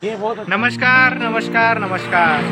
नमस्कार नमस्कार नमस्कार।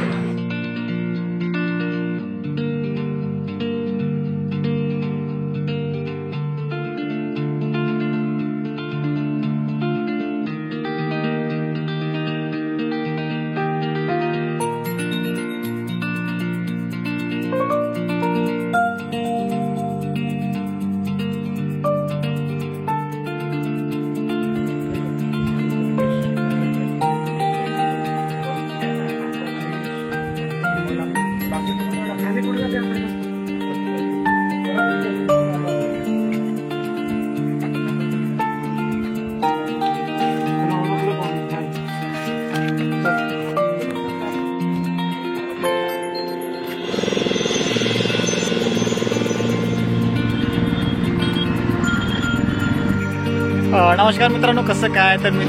नमस्कार मित्रांनो, कसं काय तर मी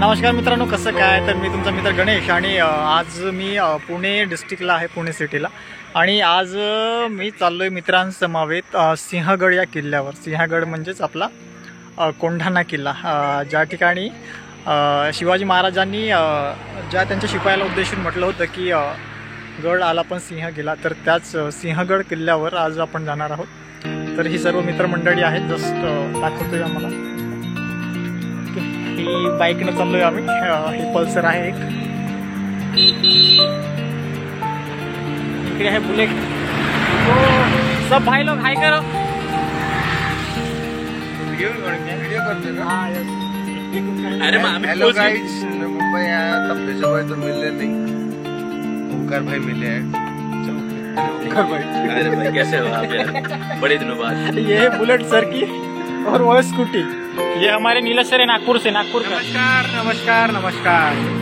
नमस्कार मित्रांनो, कसं काय तर मी तुमचा मित्र गणेश आणि आज मी पुणे डिस्ट्रिक्टला आहे, पुणे सिटीला। आणि आज मी चाललो आहे मित्रांसमवेत सिंहगड या किल्ल्यावर। सिंहगड म्हणजेच आपला कोंढाणा किल्ला, ज्या ठिकाणी शिवाजी महाराजांनी ज्या त्यांच्या शिपायाला उद्देशून म्हटलं होतं की गड आला पण सिंह गेला, तर त्याच सिंहगड किल्ल्यावर आज आपण जाणार आहोत। तर ही सर्व मित्रमंडळी आहेत, जस्ट दाखवतोय आम्हाला। ही बाईकनं चाललोय आम्ही, ही पल्सर आहे एक, इकडे आहे बुलेट। तो सब भाई लोग हाय करो, वीडियो करते ना। हाँ अरे हेलो गाइस, मुंबई आया तब भेजो भाई तो मिले नहीं, ओंकार भाई मिले हैं। ओंकार भाई, अरे भाई कैसे हो आप यार, बड़े दिनों बाद। ये है बुलेट सर की और वो है स्कूटी। ये हमारे नीलज सर है नागपुर से, नागपुर का। नमस्कार नमस्कार नमस्कार।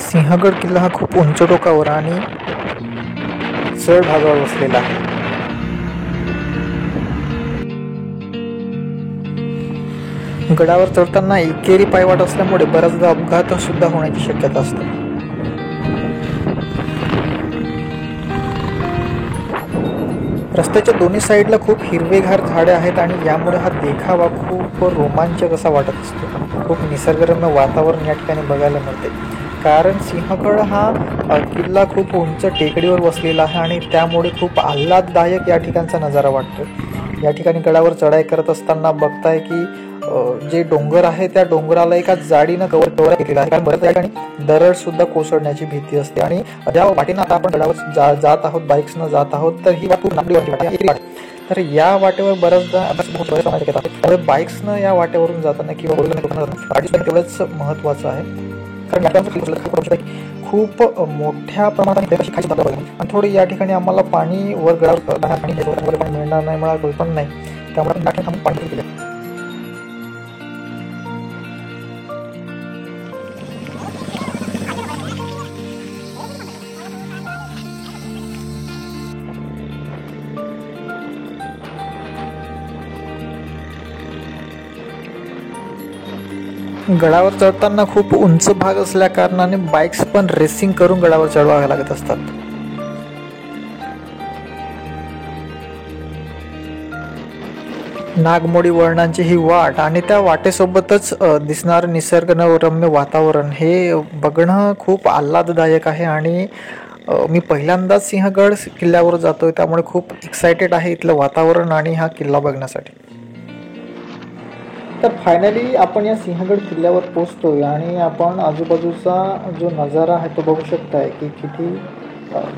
सिंहगड किल्ला हा खूप उंच टोकावर आणि चढ भागावर वसलेला आहे। गडावर चढताना एकेरी पायवाट असल्यामुळे बऱ्याचदा अपघात सुद्धा होण्याची शक्यता असते। रस्त्याच्या दोन्ही साईडला खूप हिरवेगार झाडे आहेत आणि यामुळे हा देखावा खूप रोमांचक असा वाटत असतो। खूप निसर्गरम्य वातावरण या ठिकाणी बघायला मिळते, कारण सिंहगड हा किल्ला खूप उंच टेकडीवर वसलेला आहे आणि त्यामुळे खूप आल्हाददायक या ठिकाणचा नजारा वाटतो। या ठिकाणी गडावर चढाई करत असताना बघताय की जे डोंगर आहे त्या डोंगराला एका जाडीनं कव्हर केलेलं आहे, कारण बऱ्याच ठिकाणी दरड सुद्धा कोसळण्याची भीती असते। आणि ज्या वाटेनं आता आपण गडावर जात आहोत, बाईक्सनं जात आहोत, तर ही वाट खूप लांबडी वाटे। तर या वाटेवर बऱ्याचदा बाईक्सनं या वाटेवरून जाताना किंवा तेवढंच महत्वाचं आहे, कारण खूप मोठ्या प्रमाणात आणि थोडी या ठिकाणी आम्हाला पाणी वर गडावर मिळणार नाही, मला कल्पना नाही, त्यामुळे पाणी केलं। गडावर चढताना खूप उंच भाग असल्या कारणाने बाइक्स पण रेसिंग करून गडावर चढवाव्या लागत असतात। नागमोडी वळणांची ही वाट आणि त्या वाटेसोबतच दिसणारं निसर्गरम्य वातावरण हे बघणं खूप आल्हाददायक आहे. आणि मी पहिल्यांदाच सिंहगड किल्ल्यावर जातोय, त्यामुळे खूप एक्सायटेड आहे इथलं वातावरण आणि हा किल्ला बघण्यासाठी. तर फायनली आपण या सिंहगड किल्ल्यावर पोहोचतोय आणि आपण आजूबाजूचा जो नजारा आहे तो बघू शकताय की किती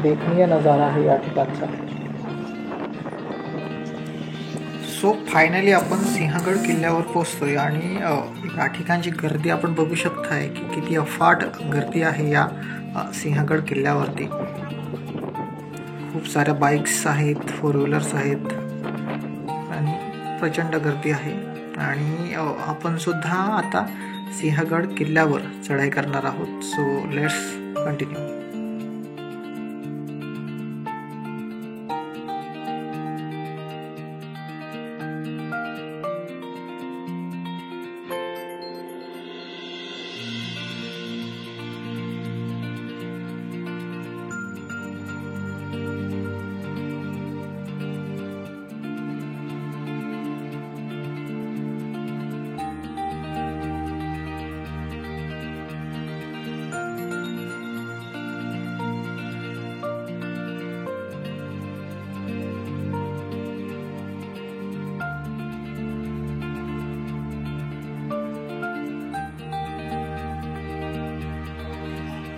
देखणीय नजारा आहे या ठिकाणचा. सो फायनली आपण सिंहगड किल्ल्यावर पोहोचतोय आणि या ठिकाणची गर्दी आपण बघू शकताय की किती अफाट गर्दी आहे या सिंहगड किल्ल्यावरती. खूप साऱ्या बाईक्स आहेत, 4 व्हीलर्स आहेत आणि प्रचंड गर्दी आहे. आणि आपण सुद्धा आता सिंहगड किल्ल्यावर चढाई करणार आहोत. So let's continue.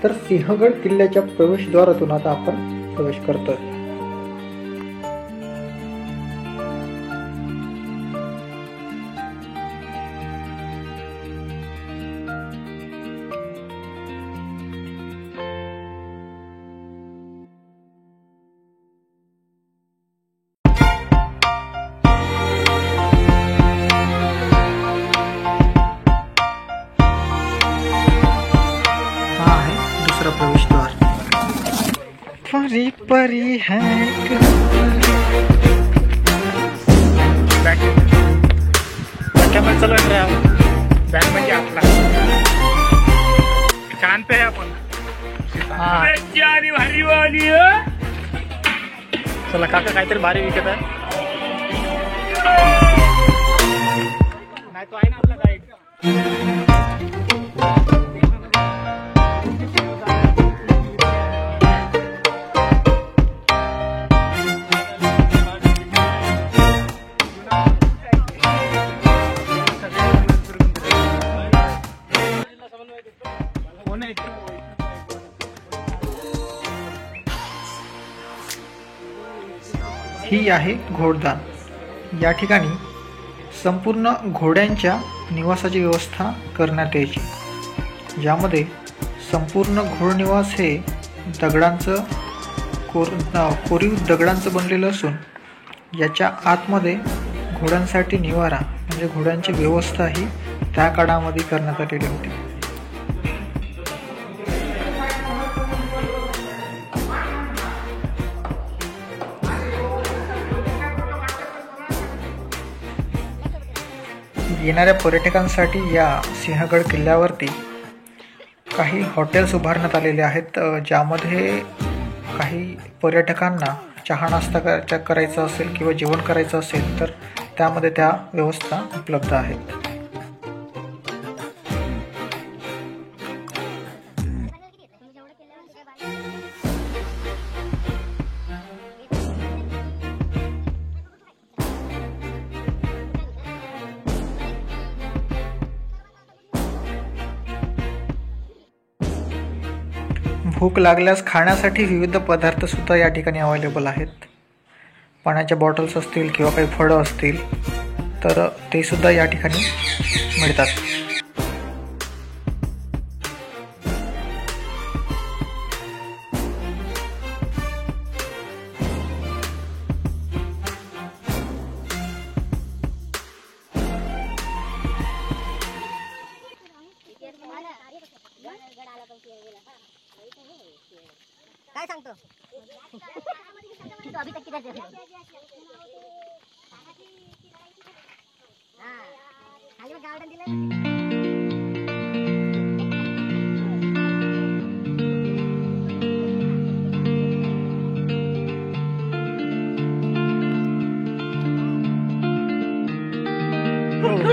तर सिंहगड किल्ल्याच्या प्रवेशद्वारातून आता आपण प्रवेश करतोय. प्रवेशद्वार. परी परी है कॅमेरा चालू आहे. बॅग म्हणजे आपला शांत आहे आपण. चला काका काहीतरी भारी विकत आहे. नाही तो आहे ना आपला गाईड. ही आहे घोडदान. या ठिकाणी संपूर्ण घोड्यांच्या निवासाची व्यवस्था करण्यात यायची, ज्यामध्ये संपूर्ण घोडनिवास हे दगडांचं कोरीव दगडांचं बनलेलं असून याच्या आतमध्ये घोड्यांसाठी निवारा म्हणजे घोड्यांची व्यवस्था ही त्या काळामध्ये करण्यात आलेली होती. येणाऱ्या पर्यटकांसाठी या सिंहगड किल्ल्यावरती काही हॉटेल्स उभारण्यात आलेले आहेत, ज्यामध्ये काही पर्यटकांना चहा नाश्ता करायचा असेल किंवा जेवण करायचं असेल तर त्यामध्ये त्या व्यवस्था उपलब्ध आहेत. भूक लागल्यास खाण्यासाठी विविध पदार्थ सुद्धा या ठिकाणी अवेलेबल आहेत. पाण्याच्या बॉटल्स असतील किंवा काही फळं असतील तर ते सुद्धा या ठिकाणी मिळतात. काय सांगतो तू अभी तक किधर थे? हां खाली गार्डन दिलं.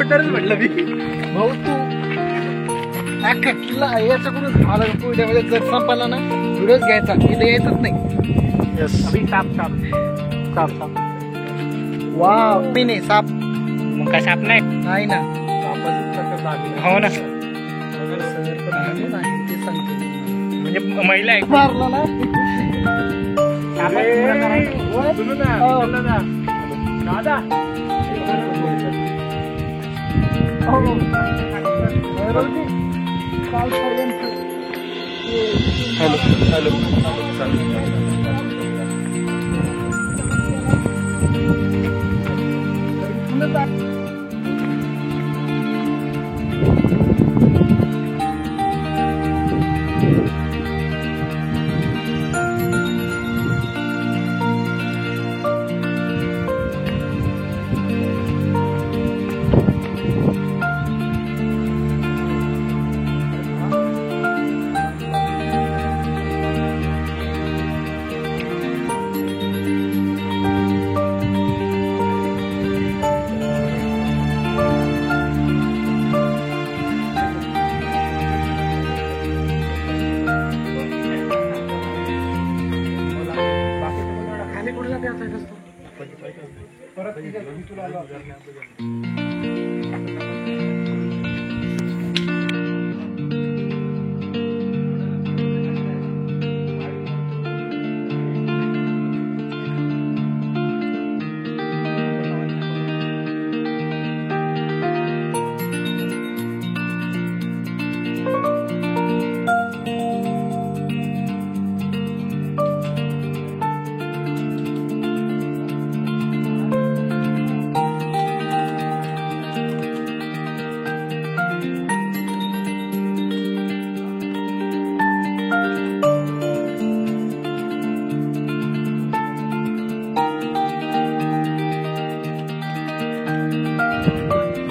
रिपोर्टरच म्हटलं मी. भाऊ तू अख्खा किल्ला याच्याकडून मला पुढे जर संपला ना व्हिडिओच घ्यायचा इथे यायचंच नाही. यस साप वाव मी नाही साप मग काय साप नाही नाही ना हो ना ते सांगते म्हणजे महिला आहे मारला ना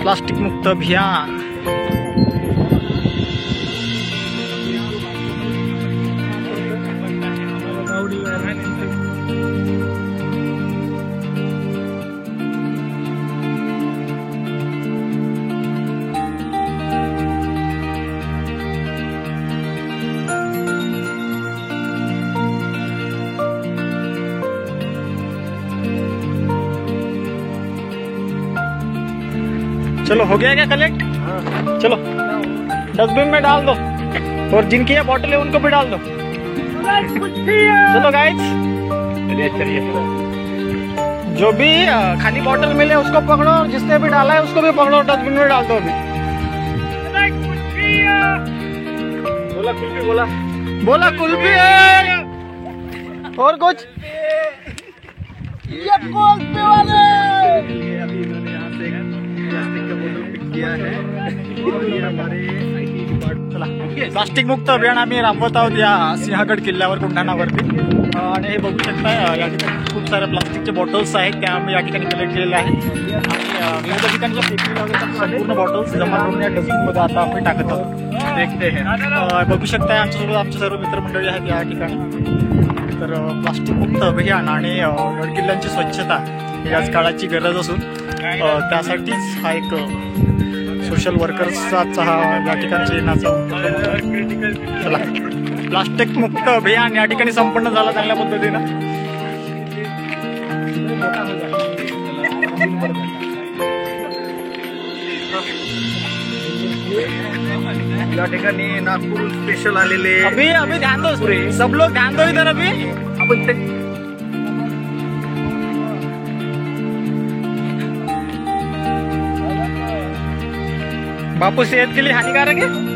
प्लास्टिक मुक्त अभियान. चलो हो गया क्या कलेक्ट? चलो डस्टबिन में डाल दो और जिनकी ये बॉटल है उनको भी डाल दो. चलो गाइस जो भी खाली बॉटल मिले उसको पकड़ो और जिसने भी डाला है उसको भी पकड़ो डस्टबिन में डाल दो अभी. बोला कुल्फी है और कुछ ये कुल्फी वाले अभी इन्होंने यहाँ से प्लास्टिक का बोतल पिक किया है और ये हमारे IT डिपार्टमेंट. चला प्लास्टिक मुक्त अभियान आम्ही राबवत आहोत या सिंहगड किल्ल्यावर बुलढाणावरती. आणि हे बघू शकता या ठिकाणी खूप साऱ्या प्लास्टिकचे बॉटल्स आहेत त्या आम्ही या ठिकाणी कलेक्ट केलेले आहेत आणि विविध ठिकाणी ज्या फेकलेल्या होत्या त्या संपूर्ण बॉटल्स जमा करून या डस्टबिनमध्ये आता आम्ही टाकत आहोत. देखते हैं बघू शकता आमच्यासोबत आमचे सर्व मित्रमंडळी आहेत या ठिकाणी. तर प्लास्टिक मुक्त अभियान आणि गड किल्ल्यांची स्वच्छता ही आज काळाची गरज असून त्यासाठीच हा एक सोशल वर्कर्सचा हा या ठिकाणच्या येण्याचा उपक्रम. चला प्लास्टिक मुक्त अभियान या ठिकाणी संपन्न झाला चांगल्या पद्धतीनं. या ठिकाणी नागपूर स्पेशल आलेले अभी अभी ध्यान दो सब लोग ध्यान दो इधर अभी. आपण ते बापू सेहत के लिए हानिकारक है.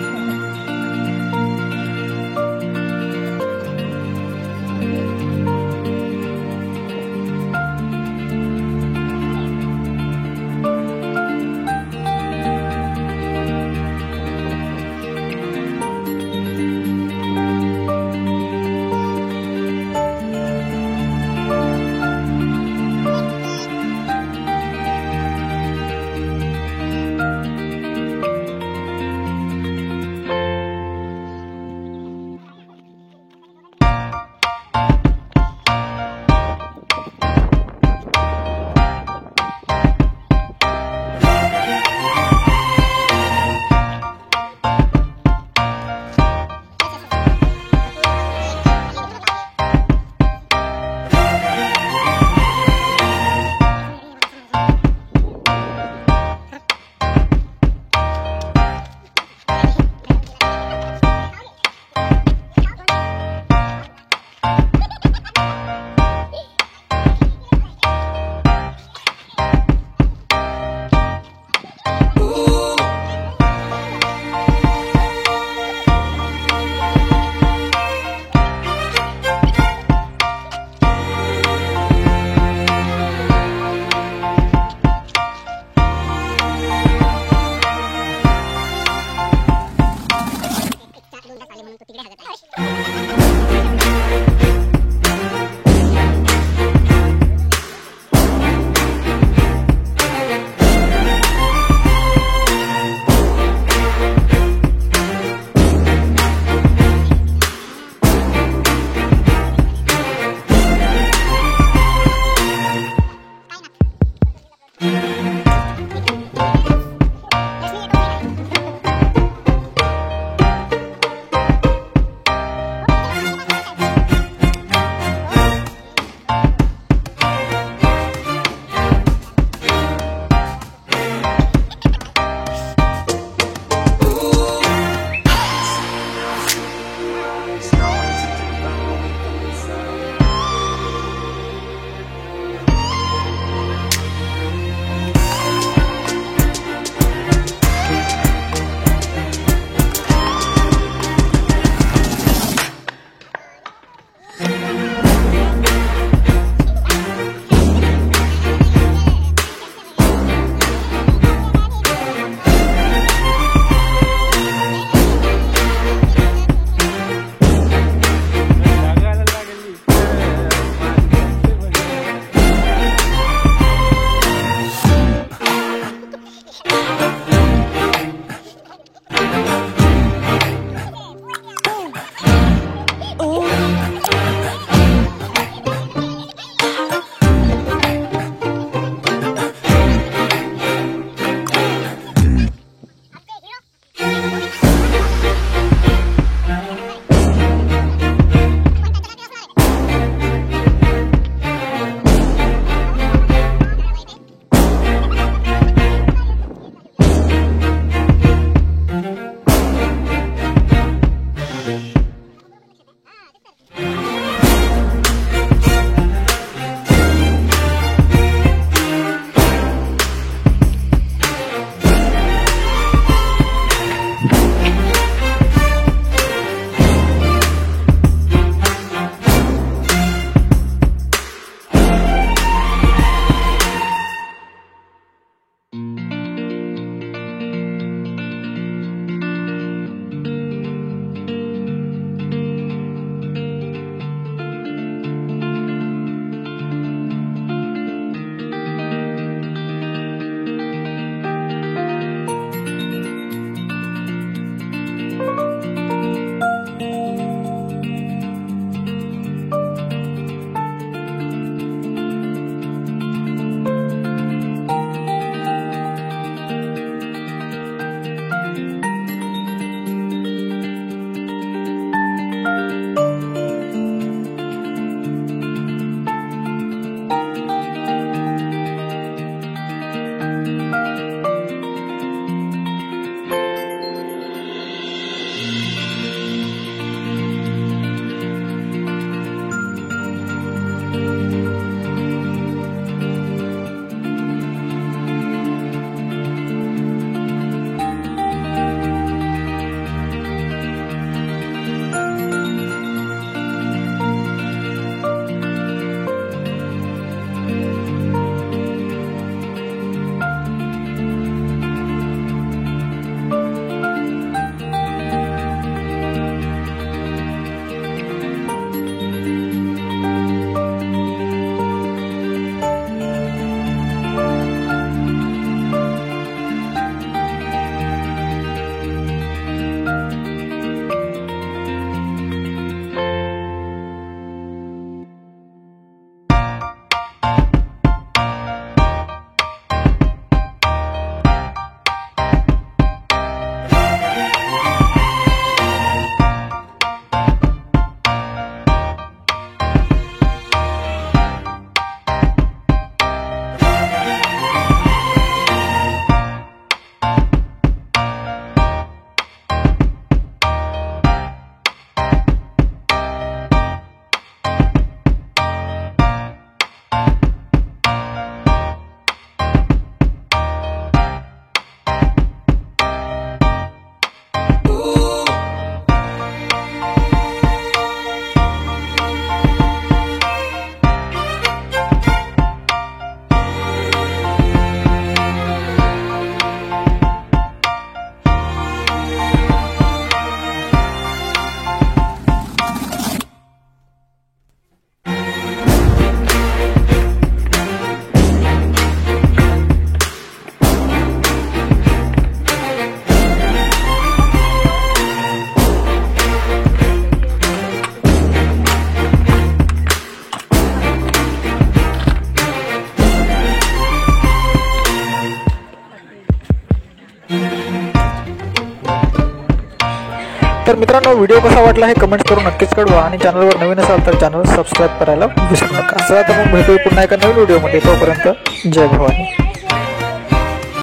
तर मित्रांनो व्हिडिओ कसा वाटला हे कमेंट्स करून नक्कीच कळवा आणि चॅनलवर नवीन असाल तर चॅनल सबस्क्राईब करायला विसरू नका. चला तर मग भेटूया पुन्हा एका नवीन व्हिडिओमध्ये. तोपर्यंत जय भवानी.